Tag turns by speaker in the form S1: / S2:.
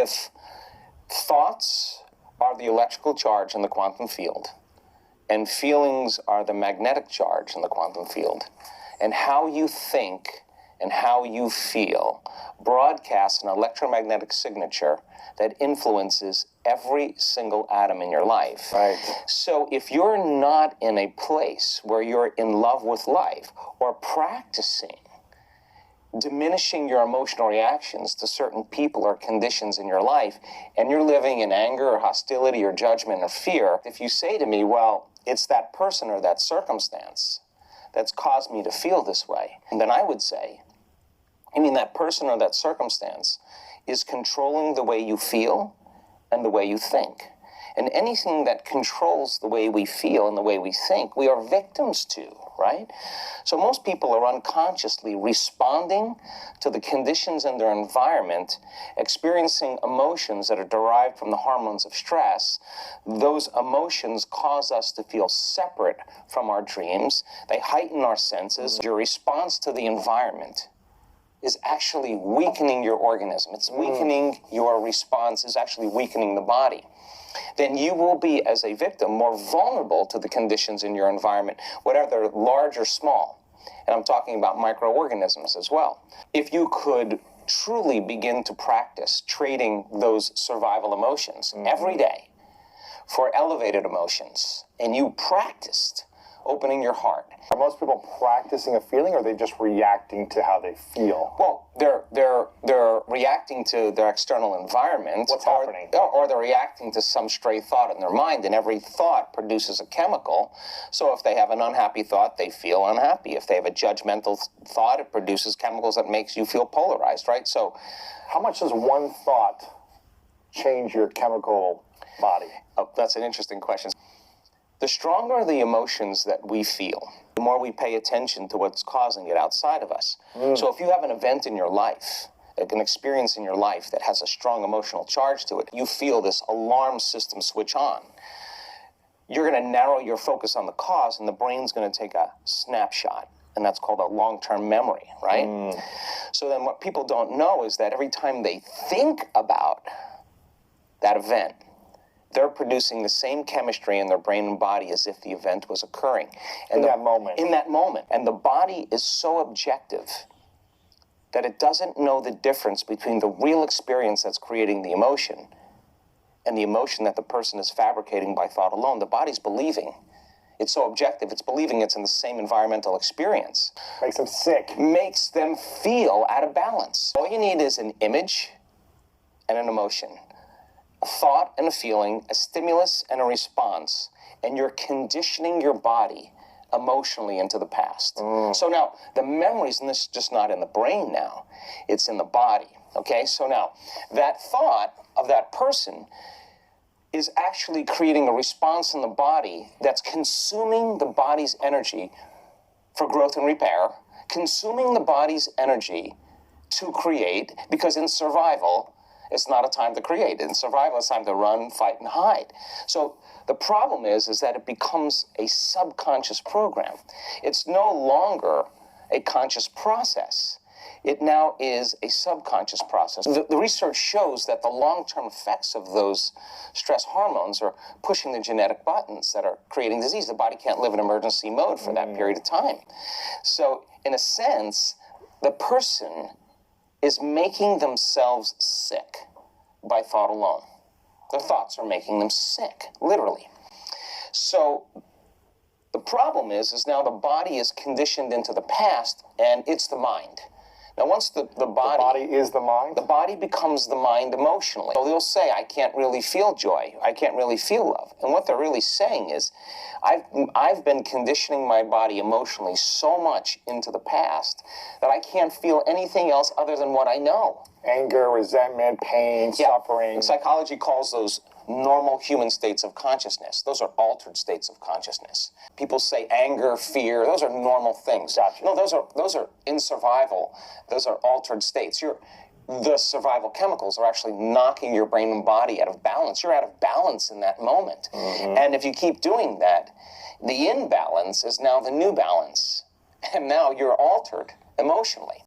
S1: if thoughts are the electrical charge in the quantum field, and feelings are the magnetic charge in the quantum field, and how you think and how you feel broadcasts an electromagnetic signature that influences every single atom in your life.
S2: Right.
S1: So if you're not in a place where you're in love with life or practicing diminishing your emotional reactions to certain people or conditions in your life, and you're living in anger or hostility or judgment or fear, if you say to me, well, it's that person or that circumstance that's caused me to feel this way, then I would say, I mean, that person or that circumstance is controlling the way you feel and the way you think. And anything that controls the way we feel and the way we think, we are victims to, right? So most people are unconsciously responding to the conditions in their environment, experiencing emotions that are derived from the hormones of stress. Those emotions cause us to feel separate from our dreams. They heighten our senses. Your response to the environment is actually weakening your organism. It's weakening your response, is actually weakening the body. Then you will be, as a victim, more vulnerable to the conditions in your environment, whether they're large or small. And I'm talking about microorganisms as well. If you could truly begin to practice trading those survival emotions every day for elevated emotions, and you practiced opening your heart.
S2: Are most people practicing a feeling, or are they just reacting to how they feel?
S1: Well, they're reacting to their external environment.
S2: What's happening?
S1: Or they're reacting to some stray thought in their mind, and every thought produces a chemical. So if they have an unhappy thought, they feel unhappy. If they have a judgmental thought, it produces chemicals that makes you feel polarized, right? So
S2: how much does one thought change your chemical body?
S1: Oh, that's an interesting question. The stronger the emotions that we feel, the more we pay attention to what's causing it outside of us. So if you have an event in your life, like an experience in your life that has a strong emotional charge to it, you feel this alarm system switch on. You're going to narrow your focus on the cause, and the brain's going to take a snapshot. And that's called a long-term memory, right? So then what people don't know is that every time they think about that event, they're producing the same chemistry in their brain and body as if the event was occurring.
S2: In that moment.
S1: In that moment. And the body is so objective that it doesn't know the difference between the real experience that's creating the emotion and the emotion that the person is fabricating by thought alone. The body's believing. It's so objective, it's believing it's in the same environmental experience.
S2: Makes them sick.
S1: Makes them feel out of balance. All you need is an image and an emotion, a thought and a feeling, a stimulus and a response, and you're conditioning your body emotionally into the past. So now, the memories, and this is just not in the brain now, it's in the body, okay? So now, that thought of that person is actually creating a response in the body that's consuming the body's energy for growth and repair, consuming the body's energy to create, because in survival, it's not a time to create. In survival, it's time to run, fight, and hide. So the problem is that it becomes a subconscious program. It's no longer a conscious process. It now is a subconscious process. The research shows that the long-term effects of those stress hormones are pushing the genetic buttons that are creating disease. The body can't live in emergency mode for that period of time. So in a sense, the person is making themselves sick by thought alone. Their thoughts are making them sick, literally. So the problem is now the body is conditioned into the past, and it's the mind. Now, once the body
S2: is the mind?
S1: The body becomes the mind emotionally. So they'll say, I can't really feel joy. I can't really feel love. And what they're really saying is, I've been conditioning my body emotionally so much into the past that I can't feel anything else other than what I know.
S2: Anger, resentment, pain, suffering.
S1: Psychology calls those normal human states of consciousness. Those are altered states of consciousness. People say anger, fear, those are normal things.
S2: Gotcha.
S1: No, those are in survival. Those are altered states. The survival chemicals are actually knocking your brain and body out of balance. You're out of balance in that moment. And if you keep doing that, the imbalance is now the new balance. And now you're altered emotionally.